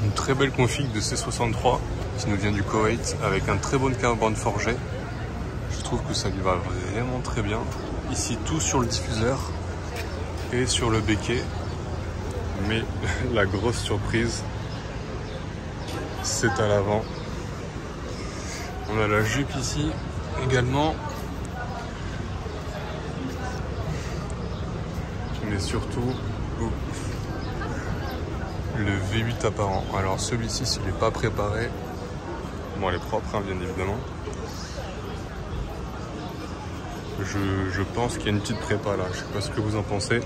Une très belle config de C63 qui nous vient du Koweït avec un très bon carbone forgé. Je trouve que ça lui va vraiment très bien. Ici tout sur le diffuseur et sur le béquet. Mais la grosse surprise, c'est à l'avant. On a la jupe ici également. Mais surtout le V8 apparent. Alors celui-ci, s'il n'est pas préparé, bon, elle est propre hein, bien évidemment. Je pense qu'il y a une petite prépa là, je sais pas ce que vous en pensez.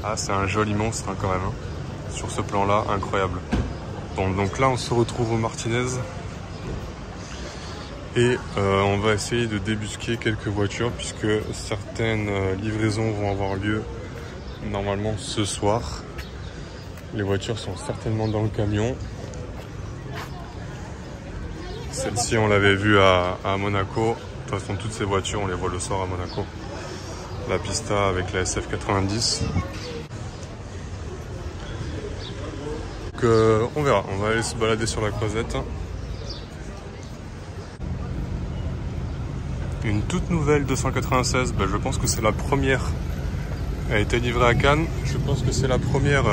Ah, c'est un joli monstre hein, quand même, hein. Sur ce plan là, incroyable. Bon, donc là on se retrouve au Martinez. Et on va essayer de débusquer quelques voitures puisque certaines livraisons vont avoir lieu normalement ce soir. Les voitures sont certainement dans le camion. Celle-ci on l'avait vue à Monaco. De toute façon toutes ces voitures on les voit le soir à Monaco. La Pista avec la SF90. Donc on verra, on va aller se balader sur la Croisette. Une toute nouvelle 296, ben je pense que c'est la première. Elle a été livrée à Cannes. Je pense que c'est la première.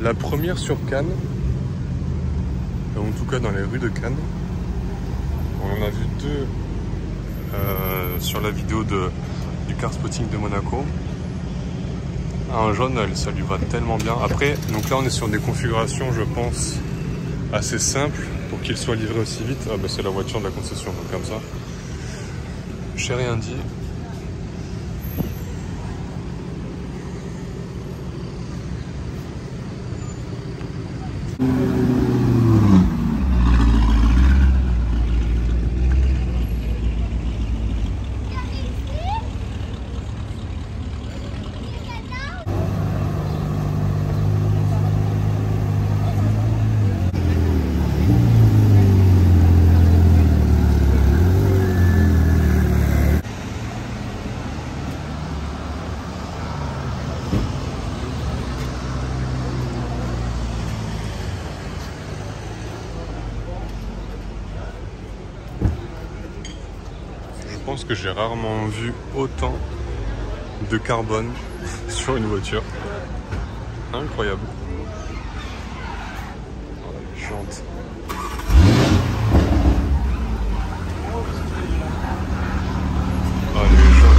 La première sur Cannes. En tout cas dans les rues de Cannes. On en a vu deux sur la vidéo du car spotting de Monaco. Un jaune, ça lui va tellement bien. Après, donc là on est sur des configurations, je pense, assez simples pour qu'il soit livré aussi vite. Ah bah c'est la voiture de la concession, donc comme ça. J'ai rien dit. Je pense que j'ai rarement vu autant de carbone sur une voiture. Incroyable. Oh, les jantes. Oh, les jantes.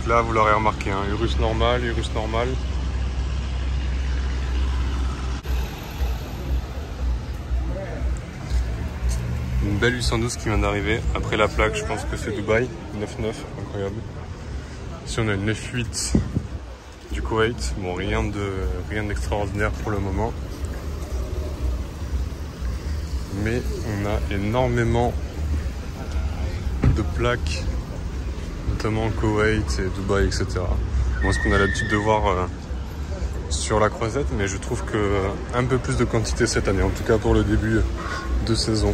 Là, vous l'aurez remarqué, hein, Urus normal, Urus normal. Une belle 812 qui vient d'arriver. Après la plaque, je pense que c'est Dubaï. 9.9, incroyable. Ici, on a une 9.8 du Koweït. Bon, rien d'extraordinaire pour le moment. Mais on a énormément de plaques, notamment Koweït et Dubaï, etc. Bon, ce qu'on a l'habitude de voir sur la Croisette, mais je trouve que un peu plus de quantité cette année, en tout cas pour le début de saison.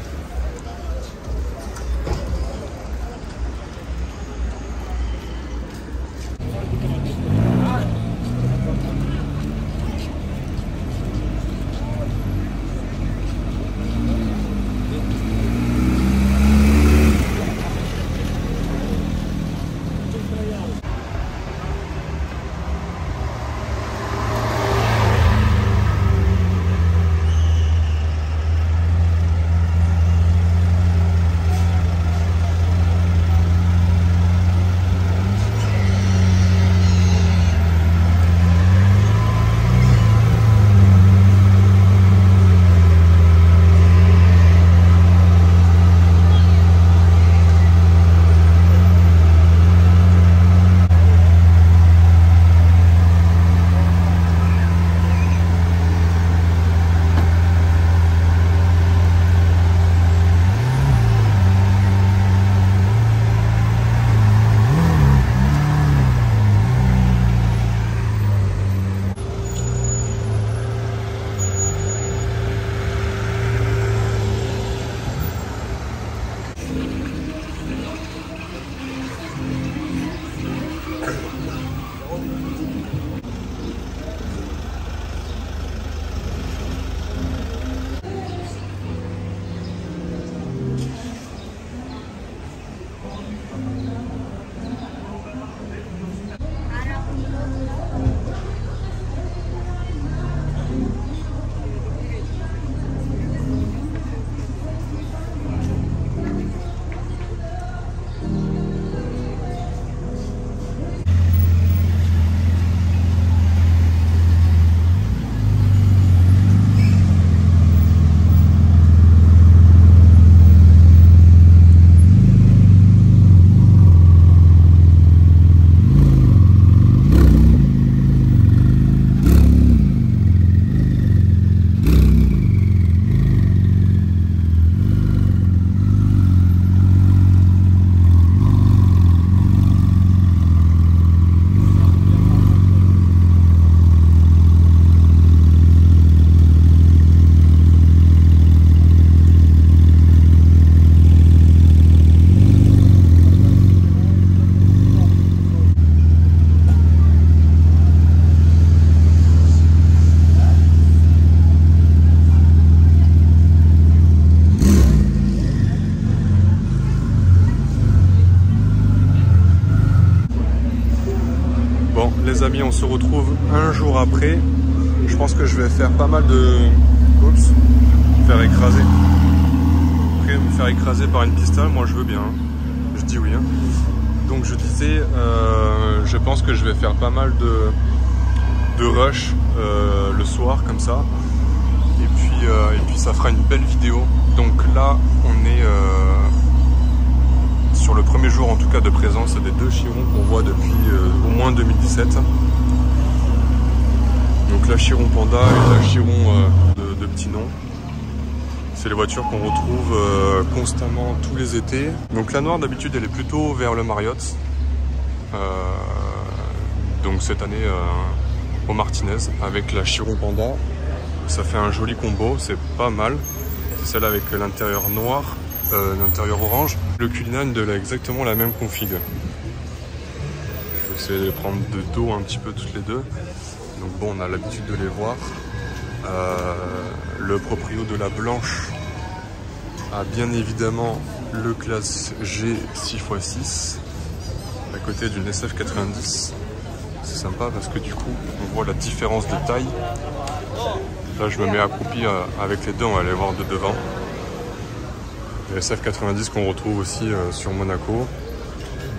les amis, on se retrouve un jour après. Je pense que je vais faire pas mal de... Oups, faire écraser. Après, me faire écraser par une pistole, moi je veux bien. Je dis oui. Donc je disais, je pense que je vais faire pas mal de rush le soir comme ça. Et puis ça fera une belle vidéo. Donc là, on est sur le premier jour en tout cas de présence des deux Chiron qu'on voit depuis au moins 2017. Donc la Chiron Panda et la Chiron de petit nom. C'est les voitures qu'on retrouve constamment tous les étés. Donc la noire d'habitude elle est plutôt vers le Marriott. Donc cette année au Martinez avec la Chiron Panda. Ça fait un joli combo, c'est pas mal. C'est celle avec l'intérieur noir, l'intérieur orange. Le Cullinan de exactement la même config. Je vais essayer de les prendre de dos un petit peu toutes les deux. Donc bon, on a l'habitude de les voir. Le proprio de la blanche a bien évidemment le classe G 6x6 à côté d'une SF90. C'est sympa parce que du coup, on voit la différence de taille. Là, je me mets accroupi avec les deux, on va aller voir de devant. Les SF90 qu'on retrouve aussi sur Monaco,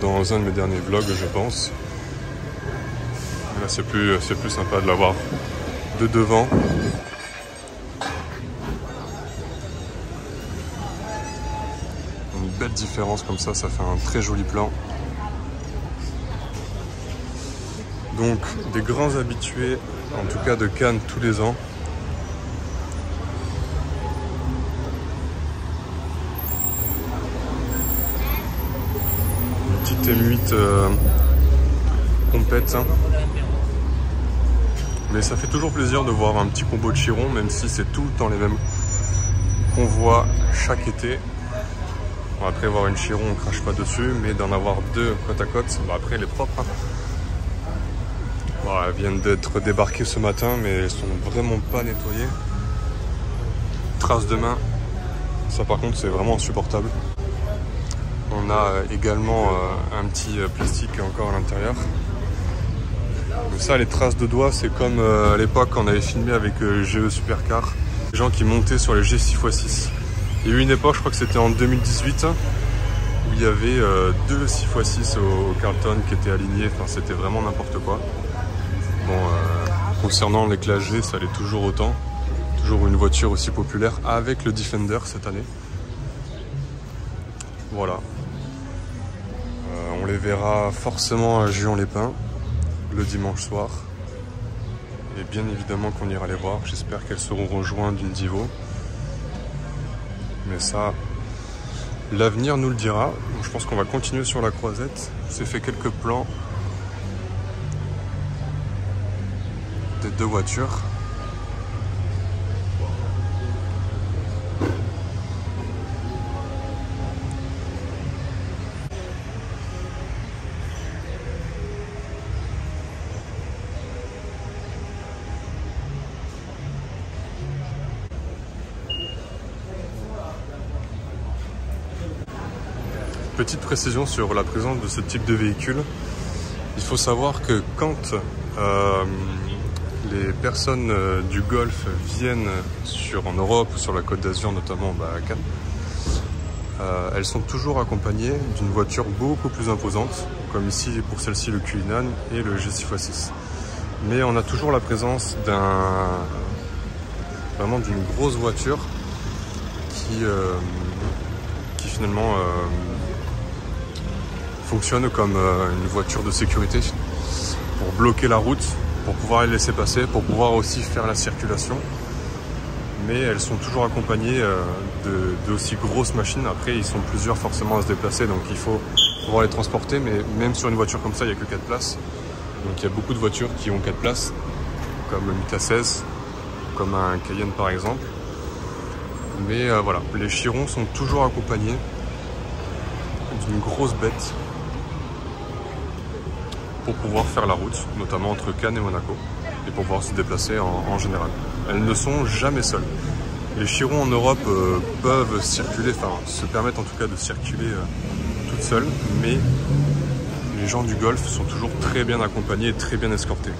dans un de mes derniers vlogs, je pense. Là, c'est plus sympa de l'avoir de devant. Une belle différence comme ça fait un très joli plan. Donc, des grands habitués, en tout cas de Cannes tous les ans. M8 complète, mais ça fait toujours plaisir de voir un petit combo de Chiron, même si c'est tout le temps les mêmes qu'on voit chaque été. Bon, après voir une Chiron on crache pas dessus, mais d'en avoir deux côte à côte, bah après elle est propre. Bon, elles viennent d'être débarquées ce matin, mais elles sont vraiment pas nettoyées. Traces de main, ça par contre c'est vraiment insupportable. On a également un petit plastique encore à l'intérieur. Ça, les traces de doigts, c'est comme à l'époque quand on avait filmé avec GE Supercar. Les gens qui montaient sur les G6x6. Il y a eu une époque, je crois que c'était en 2018, où il y avait deux 6x6 au Carlton qui étaient alignés. Enfin, c'était vraiment n'importe quoi. Bon, concernant les classes G, ça allait toujours autant. Toujours une voiture aussi populaire avec le Defender cette année. Voilà. On les verra forcément à Juan-les-Pins le dimanche soir. Et bien évidemment qu'on ira les voir. J'espère qu'elles seront rejointes d'une Divo. Mais ça, l'avenir nous le dira. Donc, je pense qu'on va continuer sur la croisette. J'ai fait quelques plans des deux voitures. Petite précision sur la présence de ce type de véhicule. Il faut savoir que quand les personnes du Golfe viennent en Europe ou sur la Côte d'Azur, notamment à Cannes, elles sont toujours accompagnées d'une voiture beaucoup plus imposante, comme ici pour celle-ci le Cullinan et le G6x6. Mais on a toujours la présence vraiment d'une grosse voiture qui finalement fonctionne comme une voiture de sécurité pour bloquer la route, pour pouvoir les laisser passer, pour pouvoir aussi faire la circulation. Mais elles sont toujours accompagnées de aussi grosses machines. Après, ils sont plusieurs forcément à se déplacer, donc il faut pouvoir les transporter. Mais même sur une voiture comme ça, il n'y a que 4 places. Donc il y a beaucoup de voitures qui ont 4 places, comme le Mita 16, comme un Cayenne par exemple. Mais voilà, les Chirons sont toujours accompagnés d'une grosse bête pour pouvoir faire la route, notamment entre Cannes et Monaco, et pour pouvoir se déplacer en général. Elles ne sont jamais seules. Les Chirons en Europe peuvent circuler, enfin se permettent en tout cas de circuler toutes seules, mais les gens du golf sont toujours très bien accompagnés et très bien escortés.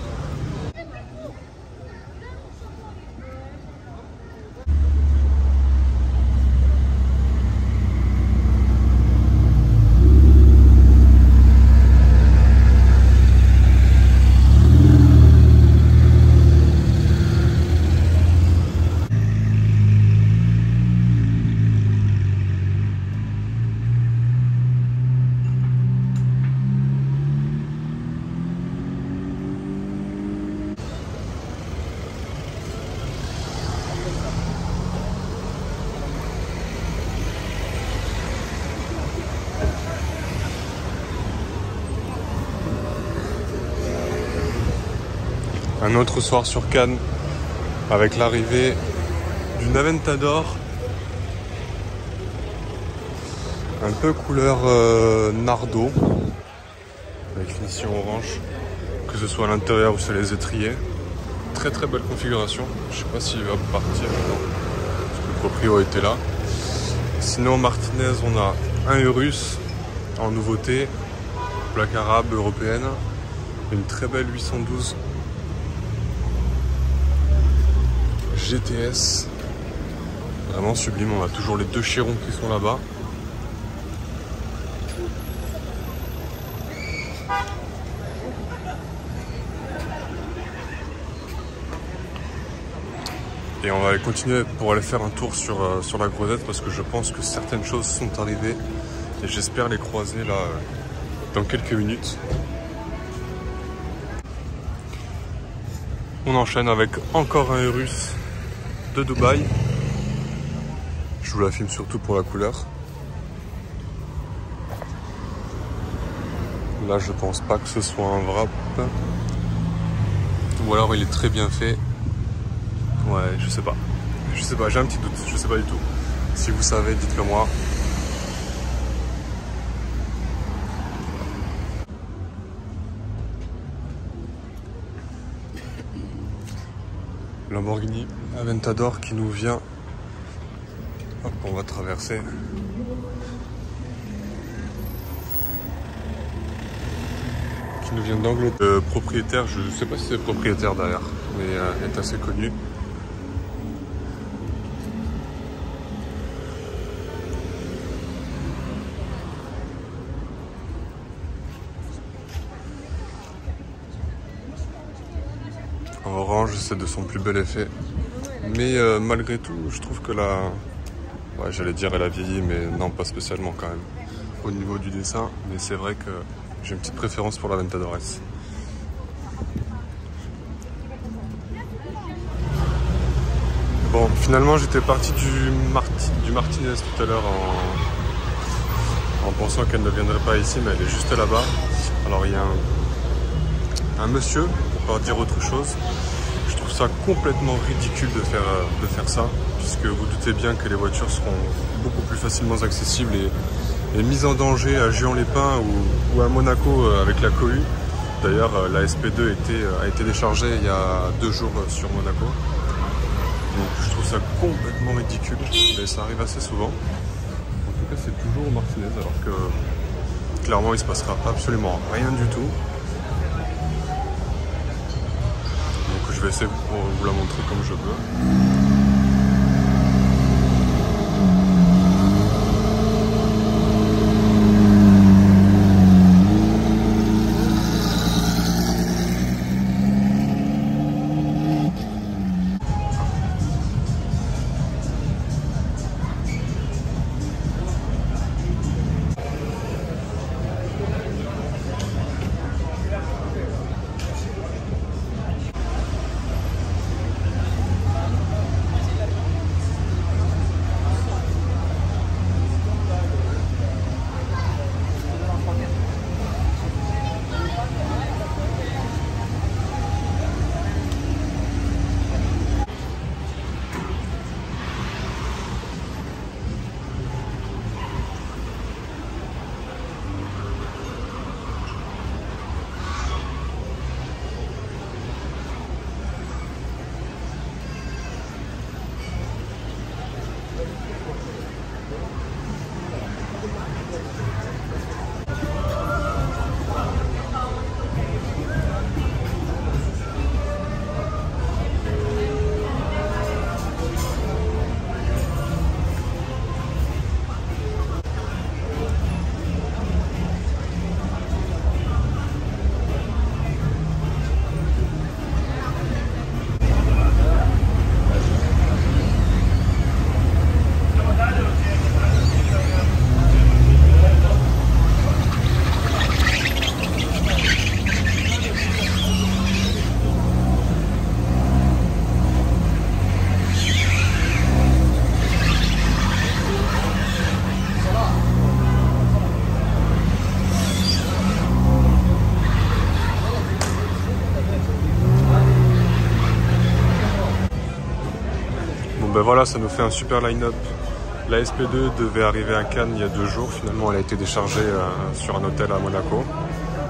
Un autre soir sur Cannes avec l'arrivée d'une Aventador un peu couleur nardo avec finition orange, que ce soit à l'intérieur ou sur les étriers. Très très belle configuration. Je sais pas s'il va partir maintenant parce que le proprio était là. Sinon Martinez, on a un Urus en nouveauté, plaque arabe européenne, une très belle 812 GTS, vraiment sublime. On a toujours les deux Chirons qui sont là-bas. Et on va continuer pour aller faire un tour sur la Creusette parce que je pense que certaines choses sont arrivées et j'espère les croiser là dans quelques minutes. On enchaîne avec encore un Urus de Dubaï. Je vous la filme surtout pour la couleur. Là, je pense pas que ce soit un wrap. Ou alors il est très bien fait. Ouais, je sais pas. Je sais pas, j'ai un petit doute. Je sais pas du tout. Si vous savez, dites-le moi. Lamborghini Aventador qui nous vient. Hop, on va traverser. Qui nous vient d'Angleterre. Le propriétaire, je sais pas si c'est le propriétaire derrière, mais est assez connu. En orange, c'est de son plus bel effet. Mais malgré tout, je trouve que la... Ouais, j'allais dire elle a vieilli, mais non, pas spécialement quand même. Au niveau du dessin, mais c'est vrai que j'ai une petite préférence pour la Aventador S. Bon, finalement, j'étais parti du Martinez tout à l'heure en pensant qu'elle ne viendrait pas ici, mais elle est juste là-bas. Alors, il y a un monsieur, pour pas dire autre chose. Je trouve ça complètement ridicule de faire ça, puisque vous doutez bien que les voitures seront beaucoup plus facilement accessibles et mises en danger à Juan-les-Pins ou à Monaco avec la cohue. D'ailleurs, la SP2 a été déchargée il y a 2 jours sur Monaco. Donc je trouve ça complètement ridicule, mais ça arrive assez souvent. En tout cas, c'est toujours au Martinez, alors que clairement, il se passera absolument rien du tout. Donc je vais essayer pour vous la montrer comme je peux. ben voilà, ça nous fait un super line-up. La SP2 devait arriver à Cannes il y a 2 jours. Finalement, elle a été déchargée sur un hôtel à Monaco.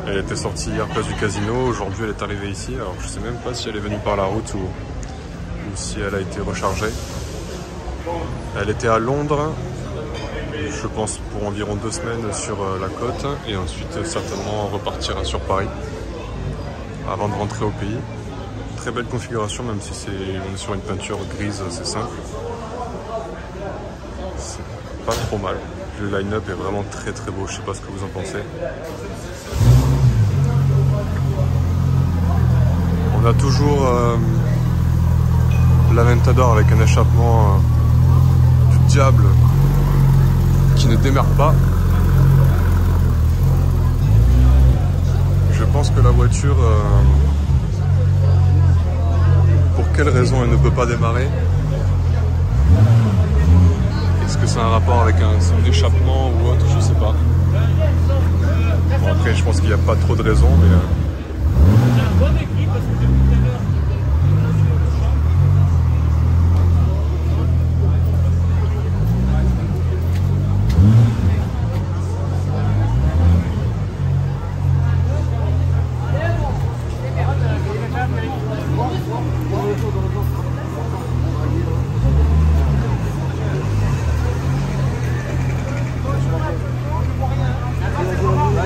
Elle était sortie hier place du Casino. Aujourd'hui, elle est arrivée ici. Alors, je sais même pas si elle est venue par la route ou si elle a été rechargée. Elle était à Londres, je pense pour environ 2 semaines sur la côte. Et ensuite, certainement, repartira sur Paris avant de rentrer au pays. Très belle configuration, même si on est sur une peinture grise, c'est simple. C'est pas trop mal. Le line-up est vraiment très très beau, je sais pas ce que vous en pensez. On a toujours l'Aventador avec un échappement du diable qui ne démarre pas. Je pense que la voiture, pour quelle raison elle ne peut pas démarrer? Est-ce que c'est un rapport avec son échappement ou autre? Je sais pas. Bon, après, je pense qu'il n'y a pas trop de raisons, mais...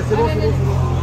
C'est bon, c'est bon, c'est bon.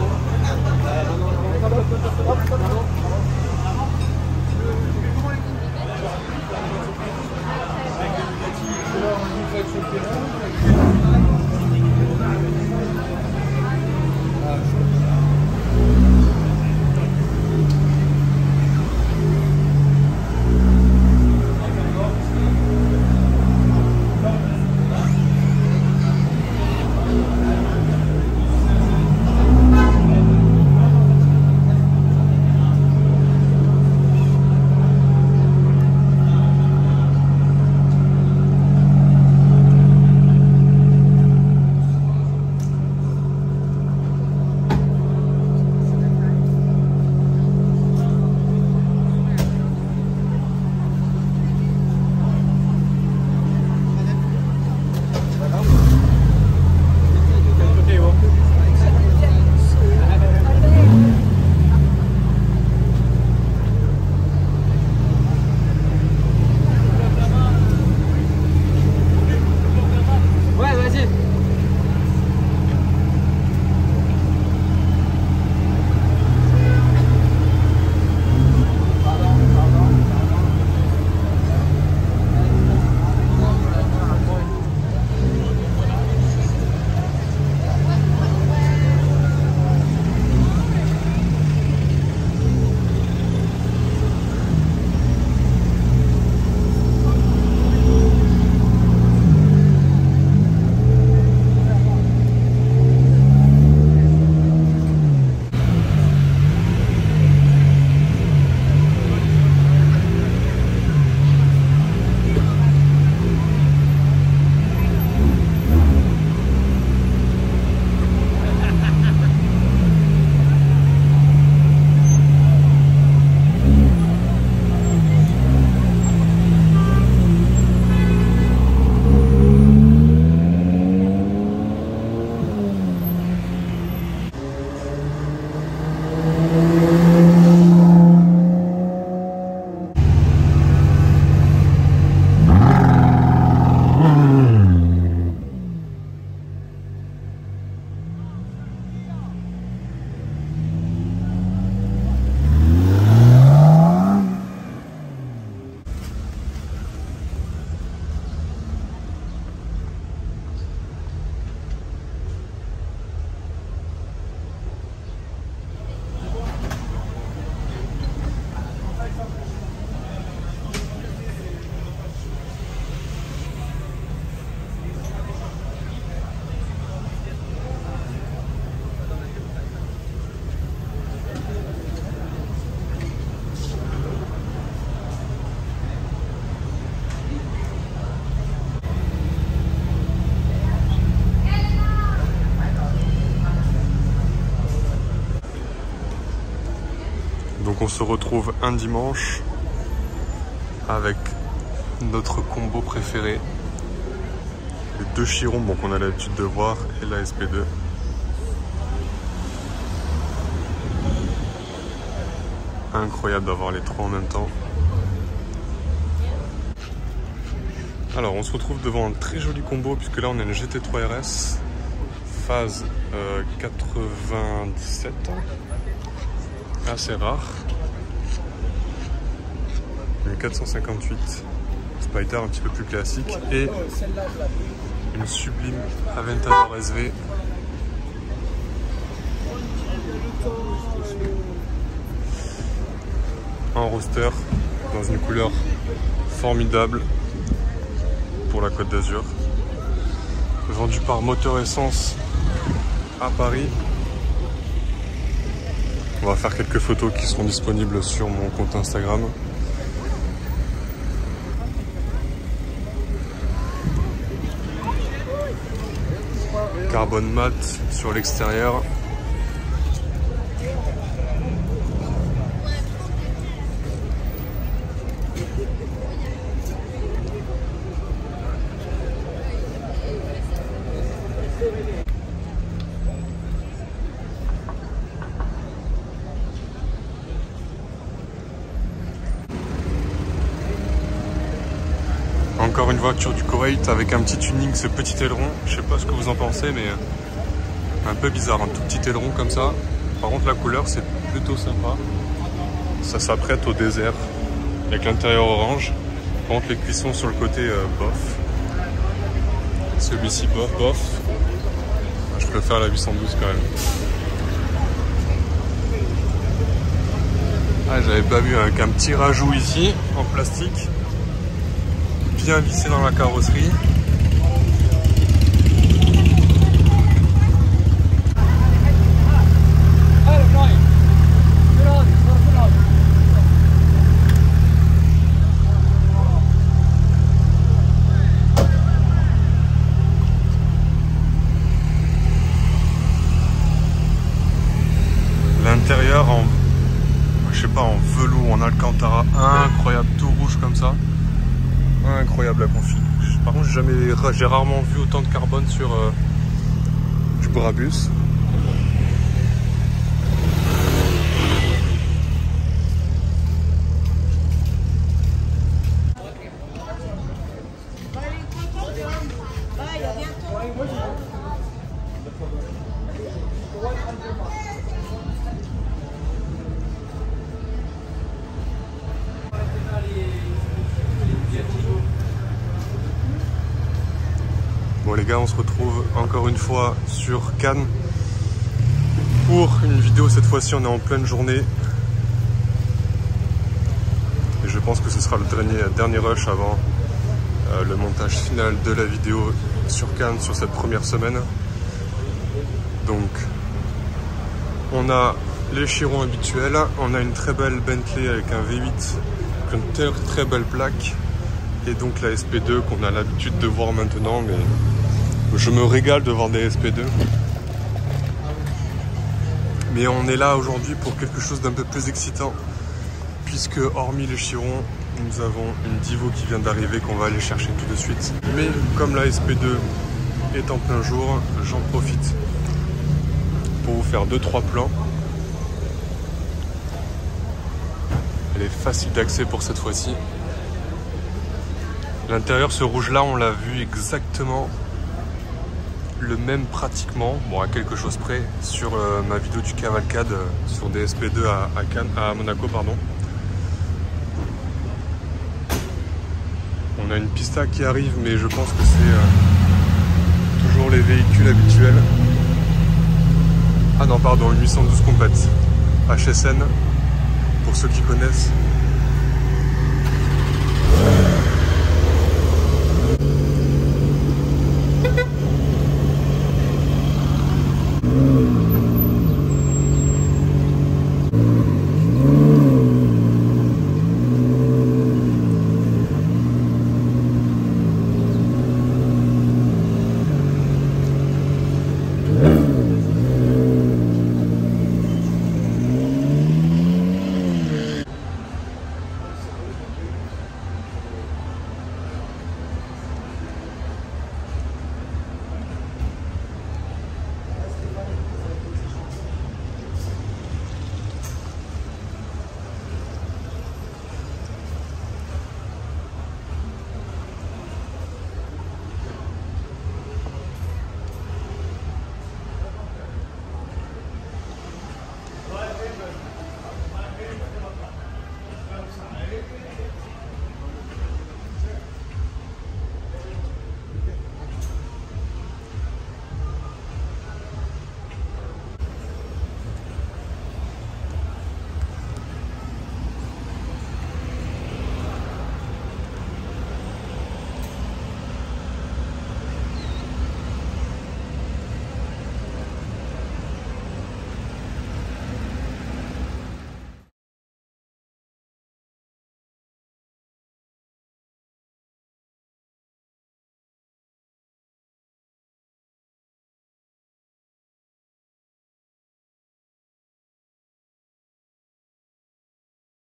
Donc on se retrouve un dimanche avec notre combo préféré. Les deux Chiron, bon, qu'on a l'habitude de voir, et la SP2. Incroyable d'avoir les trois en même temps. Alors on se retrouve devant un très joli combo puisque là on a une GT3 RS phase 97, assez rare. Une 458 Spider un petit peu plus classique et une sublime Aventador SV. En roster dans une couleur formidable pour la Côte d'Azur, vendu par Moteur Essence à Paris. On va faire quelques photos qui seront disponibles sur mon compte Instagram. Carbone mat sur l'extérieur. Encore une voiture du Koweït avec un petit tuning, ce petit aileron. Je sais pas ce que vous en pensez, mais un peu bizarre, un tout petit aileron comme ça. Par contre la couleur c'est plutôt sympa. Ça s'apprête au désert avec l'intérieur orange. Par contre les cuissons sur le côté bof. Celui-ci bof. Je préfère la 812 quand même. Ah, j'avais pas vu avec un petit rajout ici en plastique. Bien vissé dans la carrosserie. L'intérieur en, je sais pas, en velours, en alcantara, incroyable, tout rouge comme ça. Incroyable la config. Par contre, j'ai rarement vu autant de carbone sur du Brabus. Bon les gars, on se retrouve encore une fois sur Cannes pour une vidéo. Cette fois-ci on est en pleine journée et je pense que ce sera le dernier rush avant le montage final de la vidéo sur Cannes sur cette première semaine. Donc on a les Chiron habituels, on a une très belle Bentley avec un V8, une très belle plaque, et donc la SP2 qu'on a l'habitude de voir maintenant, mais je me régale de voir des SP2. Mais on est là aujourd'hui pour quelque chose d'un peu plus excitant, puisque hormis les Chiron, nous avons une Divo qui vient d'arriver qu'on va aller chercher tout de suite. Mais comme la SP2 est en plein jour, j'en profite pour vous faire 2-3 plans. Elle est facile d'accès pour cette fois-ci. L'intérieur, ce rouge là, on l'a vu exactement le même pratiquement, bon à quelque chose près, sur ma vidéo du cavalcade sur des SP2 à Monaco, pardon. On a une Pista qui arrive, mais je pense que c'est toujours les véhicules habituels. Ah non, pardon, une 812 complète. HSN, pour ceux qui connaissent.